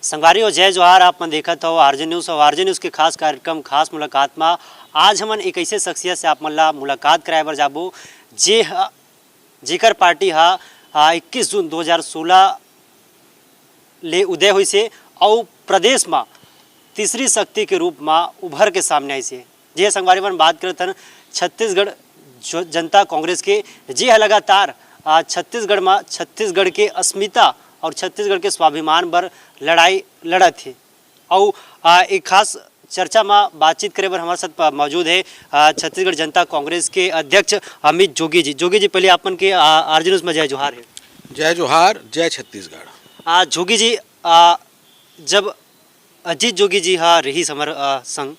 संगवारी और जय जोहार। आप मन देखत हो आरजे न्यूज़ और आरजे न्यूज़ के खास कार्यक्रम खास मुलाकात में आज हमन एक ऐसे शख्सियत से आप मन ला मुलाकात कराए बर जाबो जेकर पार्टी हा 21 जून 2016 ले उदय हुई से और प्रदेश में तीसरी शक्ति के रूप में उभर के सामने आई से। जे संगवारी मन बात करत हन छत्तीसगढ़ जनता कांग्रेस के जी है लगातार छत्तीसगढ़ के अस्मिता और छत्तीसगढ़ के स्वाभिमान पर लड़ाई लड़त है। और एक खास चर्चा में बातचीत करे बर हमारे साथ मौजूद है छत्तीसगढ़ जनता कांग्रेस के अध्यक्ष अमित जोगी जी। जोगी जी, पहले अपन के आरजे न्यूज़ में जय जोहार है। जय जोहार, जय छत्तीसगढ़। जोगी जी, जब अजीत जोगी जी हा रही समर संघ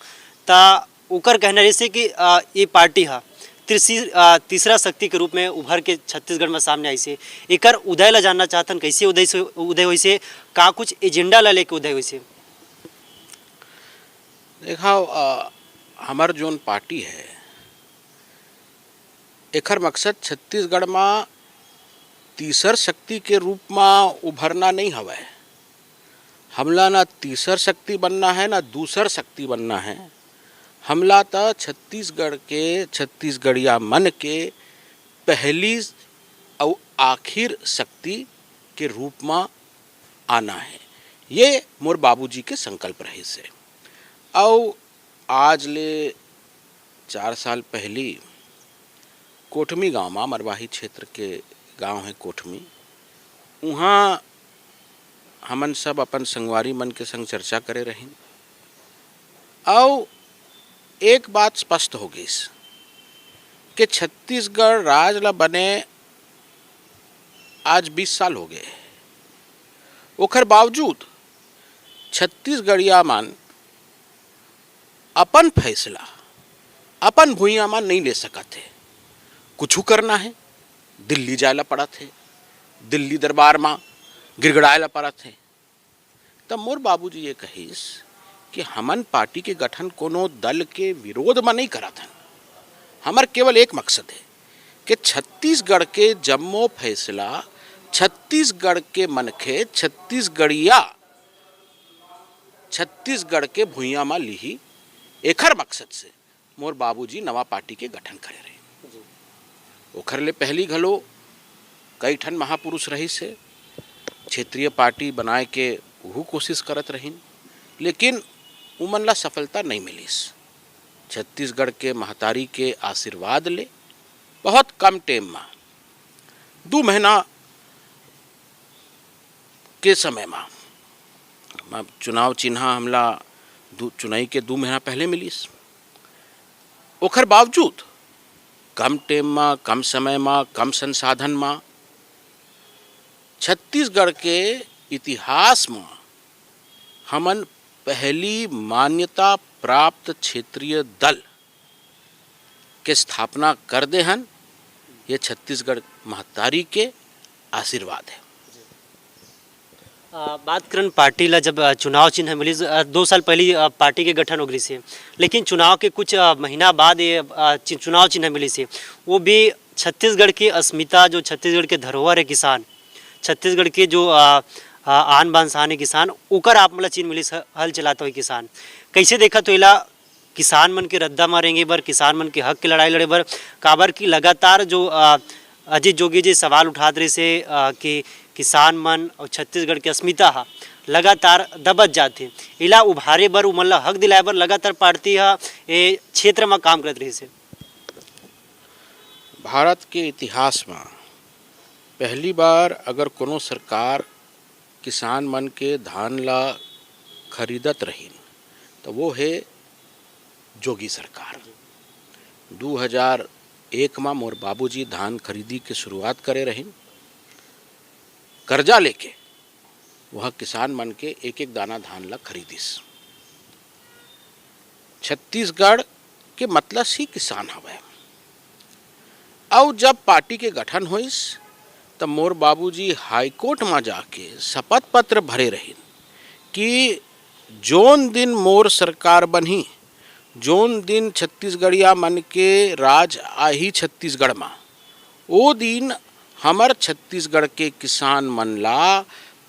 ता ओकर कहना रही कि ये पार्टी हा तीसरा शक्ति के रूप में उभर के छत्तीसगढ़ में सामने आई से। एकर उदय ला जानना चाहतन कैसे उदय हुई से, का कुछ एजेंडा ला लेके उदय हुई से? देखा हमार जोन पार्टी है एकर मकसद छत्तीसगढ़ में तीसर शक्ति के रूप में उभरना नहीं हवै। हमला ना तीसर शक्ति बनना है ना दूसर शक्ति बनना है। हमला तो छत्तीसगढ़ के छत्तीसगढ़िया मन के पहली और आखिर शक्ति के रूप में आना है। ये मोर बाबूजी के संकल्प रहे से। और आज ले 4 साल पहले कोठमी गांव में, मरवाही क्षेत्र के गांव है कोठमी, वहाँ हमन सब अपन संगवारी मन के संग चर्चा करे रही और एक बात स्पष्ट हो गई कि छत्तीसगढ़ राज ला बने आज 20 साल हो गए। ओकर बावजूद छत्तीसगढ़िया मन अपन फैसला अपन भूइया में नहीं ले सकत है। कुछ करना है दिल्ली जाए पड़ा थे, दिल्ली दरबार में गिड़गड़ाए पड़ा थे। तब मोर बाबूजी ये कहिस कि हमन पार्टी के गठन कोनो दल के विरोध में नहीं करत हन। हमार केवल एक मकसद है कि छत्तीसगढ़ के जम्मो फैसला छत्तीसगढ़ के मनखे छत्तीसगढ़ के भूइया में लिही। एकर मकसद से मोर बाबूजी नवा पार्टी के गठन करे रहे। ओखर ले पहली घलो कई ठन महापुरुष रही से क्षेत्रीय पार्टी बनाए के वहू कोशिश करत रहीन, लेकिन उमन ला सफलता नहीं मिलीस। छत्तीसगढ़ के महतारी के आशीर्वाद ले बहुत कम टाइम में 2 महीना के समय में चुनाव चिन्हा हमला चुनाई के 2 महीना पहले मिलीस। ओकर बावजूद कम टाइम में, कम समय में, कम संसाधन में छत्तीसगढ़ के इतिहास में हमन पहली मान्यता प्राप्त क्षेत्रीय दल के स्थापना कर दे हन। ये छत्तीसगढ़ महतारी के आशीर्वाद है। बात करन पार्टी ला जब चुनाव चिन्ह मिली 2 साल पहले पार्टी के गठन हो गई से, लेकिन चुनाव के कुछ महीना बाद ये चुनाव चिन्ह मिली से, वो भी छत्तीसगढ़ की अस्मिता, जो छत्तीसगढ़ के धरोहर है किसान, छत्तीसगढ़ के जो आन बान शान किसान, ओकर आप मतलब चिन्ह मिली हल चलाता हुई किसान। कैसे देखा तो इला किसान मन के रद्दा मारेंगे बर, किसान मन के हक की लड़ाई लड़े बर काबर की लगातार जो अजीत जोगी जी सवाल उठाते रहे से कि किसान मन और छत्तीसगढ़ की अस्मिता हा लगातार दबत जाते। इला उभारे बर उमन ला हक दिलाए बर लगातार पार्टी हा ये क्षेत्र में काम करत रही से। भारत के इतिहास में पहली बार अगर कोनो सरकार किसान मन के धान ला खरीदत रही तो वो है जोगी सरकार। 2001 में मोर बाबूजी धान खरीदी के शुरुआत करे रही। कर्जा लेके वह किसान मन के एक दाना धान ला खरीदिस। छत्तीसगढ़ के मतलब ही किसान हवे। और जब पार्टी के गठन होइस तब मोर बाबूजी हाईकोर्ट में जाके शपथ पत्र भरे रही कि जोन दिन मोर सरकार बनी, जोन दिन छत्तीसगढ़िया मन के राज आही छत्तीसगढ़ में, वो दिन हमर छत्तीसगढ़ के किसान मन ला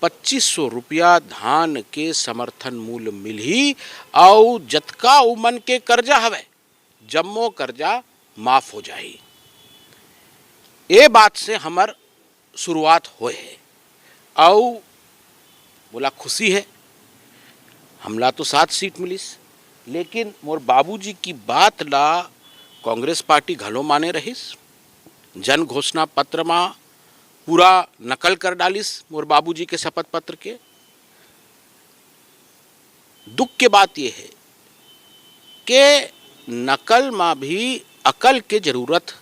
2500 रुपया धान के समर्थन मूल्य मिली और जतका उमन के कर्जा हवे जम्मो कर्जा माफ हो जाई। ये बात से हमार शुरुआत होए है और बोला खुशी है। हमला तो 7 सीट मिलिस, लेकिन मोर बाबूजी की बात ला कांग्रेस पार्टी घलो माने रहिस। जन घोषणा पत्र में पूरा नकल कर डालिस मोर बाबूजी के शपथ पत्र के। दुख के बात यह है कि नकल में भी अकल के जरूरत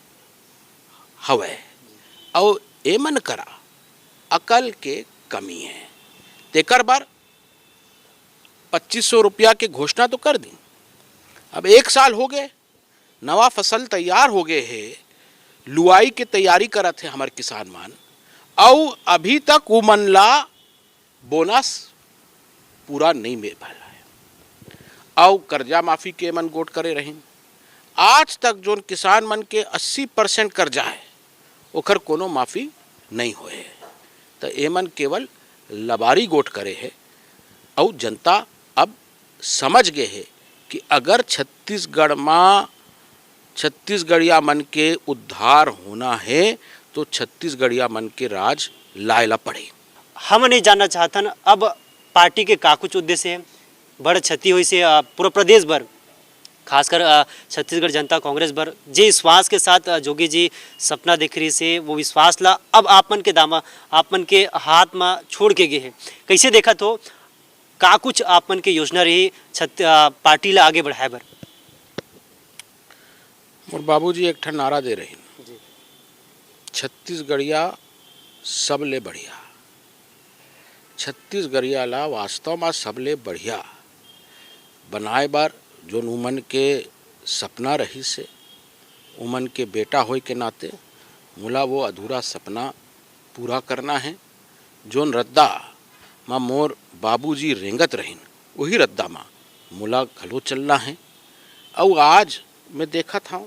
हवे और एमन करा अकल के कमी है। तेकर बार 2500 रुपया के घोषणा तो कर दी। अब 1 साल हो गए, नवा फसल तैयार हो गए है, लुआई के तैयारी करत है हमारे किसान मान, और अभी तक वो मनला बोनस पूरा नहीं मिल पाया है और कर्जा माफी के मन गोट करे रही। आज तक जोन किसान मन के 80% कर्जा है ओखर कोनो माफी नहीं होए, तो एमन केवल लबारी गोट करे है। और जनता अब समझ गए है कि अगर छत्तीसगढ़िया मन के उद्धार होना है तो छत्तीसगढ़िया मन के राज लायला पड़े। हम नहीं जानना चाहतन अब पार्टी के का कुछ उद्देश्य है। बड़ क्षति हुई से पूरा प्रदेश भर, खासकर छत्तीसगढ़ जनता कांग्रेस भर जे विश्वास के साथ जोगी जी सपना देख रही से, वो विश्वास ला अब आपमन के दामा आपमन के हाथ में छोड़ के गए है। कैसे देखा तो का कुछ आपमन के योजना रही पार्टी ला आगे बढ़ाए बर? मोर बाबूजी एक ठन नारा दे रही, छत्तीसगढ़िया सबले बढ़िया। छत्तीसगढ़िया ला वास्तव में सबले बढ़िया बनाए बार जो उमन के सपना रही से, उमन के बेटा होए के नाते मोला वो अधूरा सपना पूरा करना है। जोन रद्दा माँ मोर बाबूजी रेंगत रहीन वही रद्दा माँ मोला घलो चलना है। और आज मैं देखा था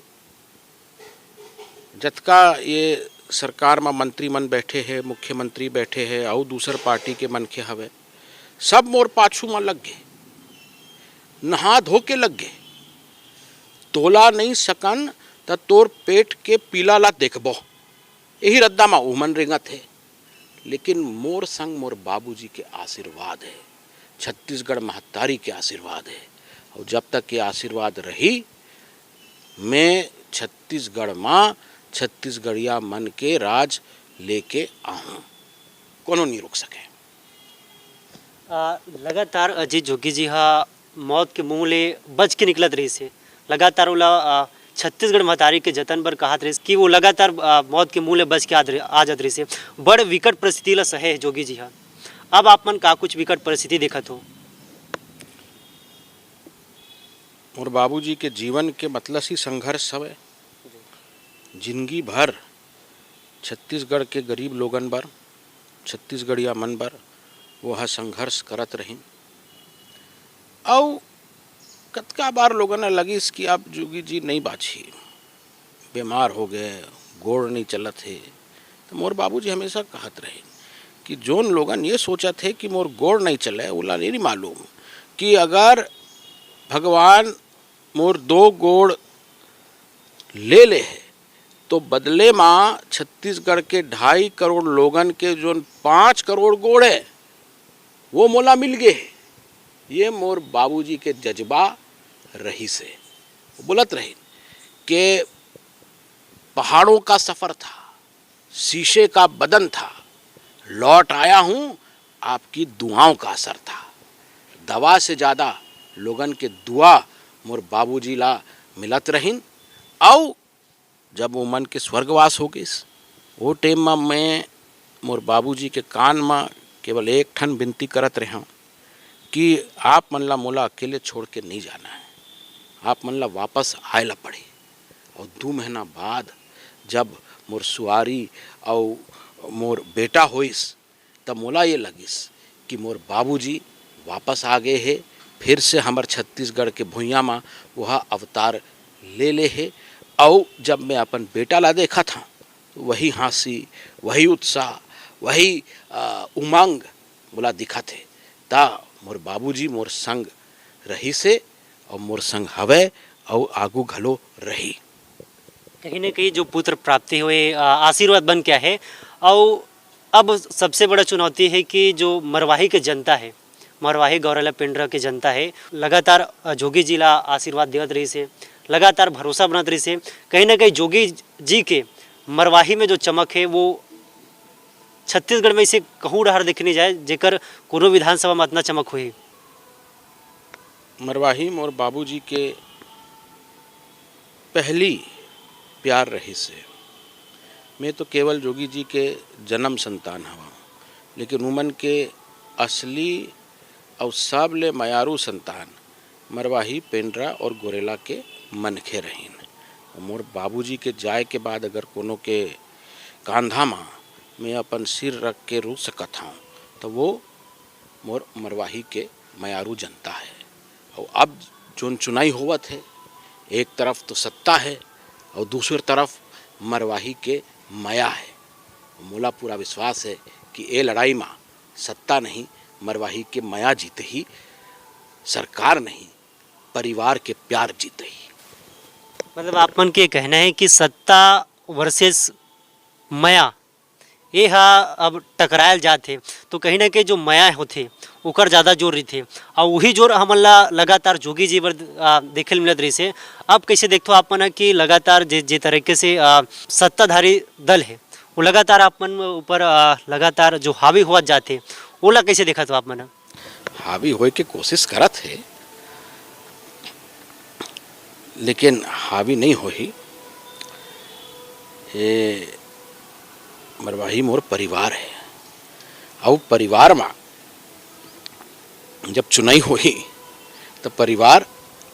जतका ये सरकार में मंत्री मन बैठे हैं, मुख्यमंत्री बैठे हैं और दूसर पार्टी के मनखे हवे, सब मोर पाछू में लग गए, नहा धो के लग गए। तोला नहीं सकन त तोर पेट के पीला ला देखबो, यही रद्दा में उमन रेंगत है। लेकिन मोर संग मोर बाबूजी के आशीर्वाद है, छत्तीसगढ़ महतारी के आशीर्वाद है, और जब तक ये आशीर्वाद रही मैं छत्तीसगढ़ में छत्तीसगढ़िया मन के राज लेके आऊँ, कोनो नहीं रोक सके। लगातार अजीत जोगी जी हा मौत के मुंह ले बच के निकलत रही से, लगातार ओला छत्तीसगढ़ महतारी के जतन पर कहत रही कि वो लगातार मौत के मुंह ले बच के आ जात रही से। बड़ विकट परिस्थिति ला सहे जोगी जी हा। अब आप मन का कुछ विकट परिस्थिति देखत हो? मोर बाबूजी के जीवन के मतलब ही संघर्ष हवे। जिंदगी भर छत्तीसगढ़ के गरीब लोगन बर, छत्तीसगढ़िया मन बर वह संघर्ष करत रही। और कतका बार लोगों ने लगिस कि अब जोगी जी नहीं बाछी, बीमार हो गए, गोड़ नहीं चलत है। तो मोर बाबूजी हमेशा कहत रहे कि जोन लोगन ये सोचत है कि मोर गोड़ नहीं चले, उला नहीं मालूम कि अगर भगवान मोर 2 गोड़ ले ले है तो बदले में छत्तीसगढ़ के 2.5 करोड़ लोगन के जो 5 करोड़ गोड़ है वो मोला मिल गए। ये मोर बाबूजी के जज्बा रही से बोलत रहे कि पहाड़ों का सफ़र था, शीशे का बदन था, लौट आया हूँ आपकी दुआओं का असर था। दवा से ज़्यादा लोगन के दुआ मोर बाबूजी ला मिलत रहीन। और जब वो मन के स्वर्गवास हो गई वो टाइम में मैं मोर बाबूजी के कान में केवल एक ठन विनती करत रहा कि आप मन ला मोला अकेले छोड़ के नहीं जाना है, आप मन ला वापस आए ला पड़े। और 2 महीना बाद जब मोर सुआरी और मोर बेटा होइस तब मोला ये लगिस कि मोर बाबूजी वापस आ गए है, फिर से हमार छत्तीसगढ़ के भुइयाँ में वह अवतार ले ले है। और जब मैं अपन बेटा ला देखा था वही हंसी, वही उत्साह, वही उमंग बोला दिखत है ता मोर बाबूजी मोर संग रही से और मोर संग हवे और आगू घलो रही। कहीं ना कहीं जो पुत्र प्राप्ति हुए आशीर्वाद बन क्या है। और अब सबसे बड़ा चुनौती है कि जो मरवाही के जनता है, मरवाही गौरेला पिंडरा के जनता है, लगातार जोगी जी ला आशीर्वाद देवत रही से, लगातार भरोसा बनत रही से। कहीं ना कहीं जोगी जी के मरवाही में जो चमक है वो छत्तीसगढ़ में इसे कहूँ डहर देखने जाए जेकर कोनो विधानसभा में इतना चमक हुई। मरवाही मोर बाबूजी के पहली प्यार रही से। मैं तो केवल जोगी जी के जन्म संतान हवा, लेकिन उमन के असली और सबले मयारू संतान मरवाही पेंड्रा और गोरेला के मनखे रहीन। मोर बाबूजी के जाए के बाद अगर कोनो के कांधा में मैं अपन सिर रख के रुक सकत हूँ तो वो मोर मरवाही के मयारू जनता है। और अब जोन चुनाई होवत है, एक तरफ तो सत्ता है और दूसरी तरफ मरवाही के माया है। मोला पूरा विश्वास है कि ये लड़ाई में सत्ता नहीं, मरवाही के माया जीते ही, सरकार नहीं, परिवार के प्यार जीते ही। मतलब आप मन के कहना है कि सत्ता वर्सेस माया ये हा अब टकरायल जाते तो कहीं ना कहीं जो माया होते ओकर ज़्यादा जोर रही थे और वही जोर हमन ला लगातार जोगी जी बर देखे मिलत रही से। अब कैसे देखते हो आप मन कि लगातार जे तरीके से सत्ताधारी दल है वो लगातार आप मन ऊपर लगातार जो हावी हुआ जाते ओला कैसे देखा तो आप मन? हावी होए के कोशिश करत है लेकिन हावी नहीं होही। ये मरवाही मोर परिवार है और परिवार में जब चुनाई होही तो परिवार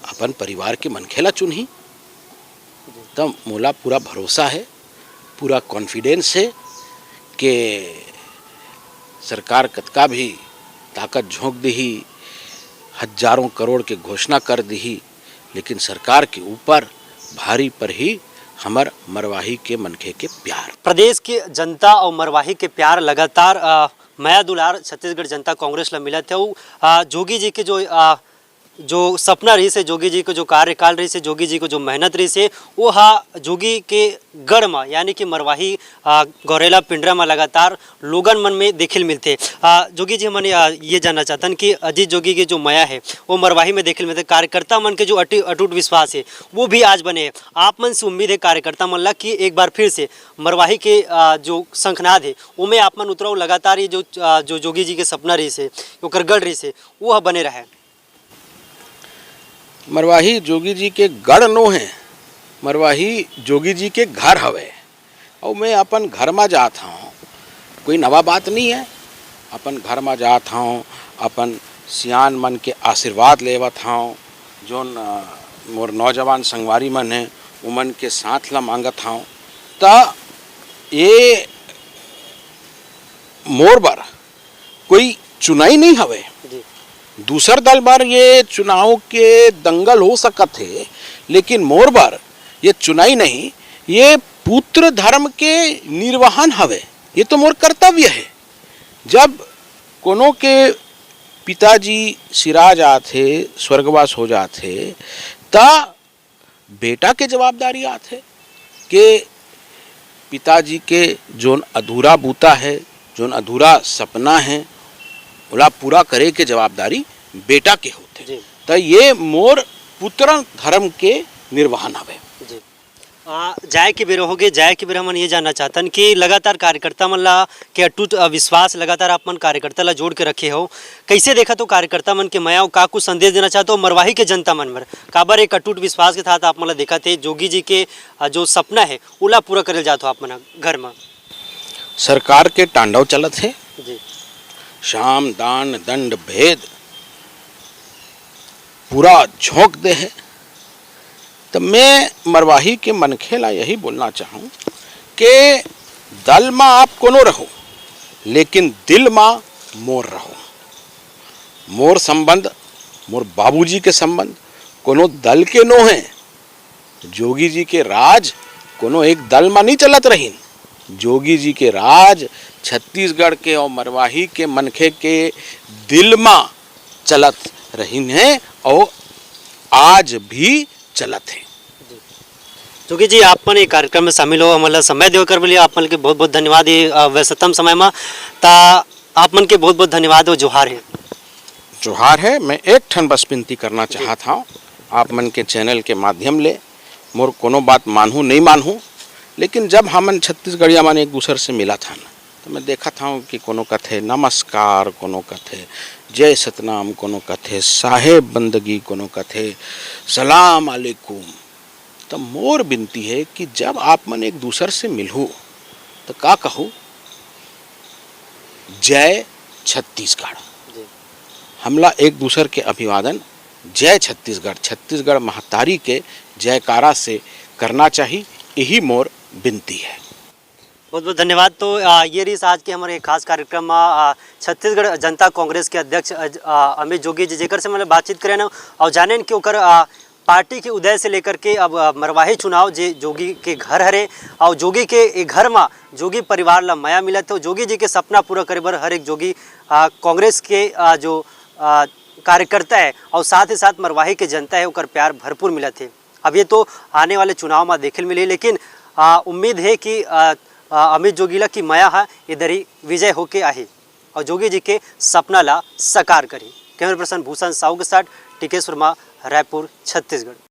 अपन परिवार के मनखेला चुनही। तब मोला पूरा भरोसा है, पूरा कॉन्फिडेंस है कि सरकार कतका भी ताकत झोंक दही, हजारों करोड़ के घोषणा कर दही, लेकिन सरकार के ऊपर भारी पर ही हमार मरवाही के मनखे के प्यार। प्रदेश की जनता और मरवाही के प्यार लगातार माया दुलार छत्तीसगढ़ जनता कांग्रेस ला मिला था। जोगी जी के जो सपना रही से, जोगी जी को जो कार्यकाल रही से, जोगी जी को जो मेहनत रही से वो जोगी के गढ़ में यानी कि मरवाही गौरेला पिंडरा में लगातार लोगन मन में देखिल मिलते। जोगी जी मैंने ये जानना चाहतन कि अजीत जोगी के जो माया है वो मरवाही में देखिल मिलते, कार्यकर्ता मन के जो अटूट विश्वास है वो भी आज बने। आप मन से उम्मीद है कार्यकर्ता मन ला कि एक बार फिर से मरवाही के जो शंखनाद है उमें आप मन उतराओ, लगातार ये जो जोगी जी के सपना रही से ओकर गढ़ रही से वो बने रहे। मरवाही जोगी जी के गढ़ नो है, मरवाही जोगी जी के घर हवे और मैं अपन घर में जात हूँ, कोई नवा बात नहीं है। अपन घर में जात हूँ, अपन सियान मन के आशीर्वाद लेवत हूँ, जोन मोर नौजवान संगवारी मन है उमन के साथ ला मांगत हूँ। ता ये मोर बर कोई चुनाई नहीं हवे, दूसर दल बार ये चुनाव के दंगल हो सकत है, लेकिन मोर बार ये चुनाई नहीं, ये पुत्र धर्म के निर्वहन हवे। ये तो मोर कर्तव्य है। जब कोनो के पिताजी सिरा जाते, स्वर्गवास हो जाते, ता बेटा के जवाबदारी आते कि पिताजी के जोन अधूरा बूता है, जोन अधूरा सपना है ओला पूरा करे के जवाबदारी बेटा के होते। तो ये मोर पुत्र धर्म के निर्वहन हवे। जाए के बेर होगे, जाए के बेर हमन ये जानना चाहतन कि लगातार कार्यकर्ता मन ला के अटूट विश्वास लगातार आप मन कार्यकर्ता ला जोड़ के रखे हो, कैसे देखा तो कार्यकर्ता मन के माया का कुछ संदेश देना चाहते हो मरवाही के जनता मन में? काबर एक अटूट विश्वास के साथ आप मन ला देखा थे जोगी जी के जो सपना है ओला पूरा करे जाते हो आप मन घर में? सरकार के तांडव चलत है जी, शाम दान दंड भेद पूरा झोंक दे है। तो मैं मरवाही के मनखे ला यही बोलना चाहूँ कि दल में आप कोनो रहो लेकिन दिल में मोर रहो। मोर संबंध मोर बाबूजी के संबंध कोनो दल के नो है। जोगी जी के राज कोनो एक दल में नहीं चलत रही, जोगी जी के राज छत्तीसगढ़ के और मरवाही के मनखे के दिल में चलत रही हैं और आज भी चलत है। जोगी जी आप मन ये कार्यक्रम में शामिल हो मतलब समय देकर बोलिए आप मन के बहुत बहुत धन्यवाद ये व्यस्ततम समय में ता आप मन के बहुत बहुत धन्यवाद और जोहार है। जोहार है। मैं एक ठन बस विनती करना चाहता हूँ आप मन के चैनल के माध्यम ले, मोर कोनो बात मानहूँ नहीं मानहूँ, लेकिन जब हमन छत्तीसगढ़िया मन एक दूसरे से मिला था ना तो मैं देखा था कि कोनो कथे नमस्कार, कोनो कथे जय सतनाम, कोनो कथे साहेब बंदगी, कोनो कथे सलाम अलैकुम। तो मोर विनती है कि जब आप मन एक दूसरे से मिलहु तो का कहूँ जय छत्तीसगढ़। हमला एक दूसरे के अभिवादन जय छत्तीसगढ़, छत्तीसगढ़ महतारी के जयकारा से करना चाहिए, यही मोर विनती है। बहुत बहुत धन्यवाद। तो ये रही आज के हमारे खास कार्यक्रम में छत्तीसगढ़ जनता कांग्रेस के अध्यक्ष अमित जोगी जी जेकर से मतलब बातचीत करें ना और जाने कि ओकर पार्टी के उदय से लेकर के अब मरवाही चुनाव जे जोगी के घर हरे और जोगी के घर में जोगी परिवार ला माया मिला तो जोगी जी के सपना पूरा करे बर हर एक जोगी कांग्रेस के जो कार्यकर्ता है और साथ ही साथ मरवाही के जनता है ओकर प्यार भरपूर मिला थे। अब ये तो आने वाले चुनाव में देखे मिले, लेकिन उम्मीद है कि अमित जोगीला की माया है इधर ही विजय होके आही और जोगी जी के सपना ला साकार करी। कैमरा पर्सन भूषण साहू के साथ टिकेश वर्मा, रायपुर, छत्तीसगढ़।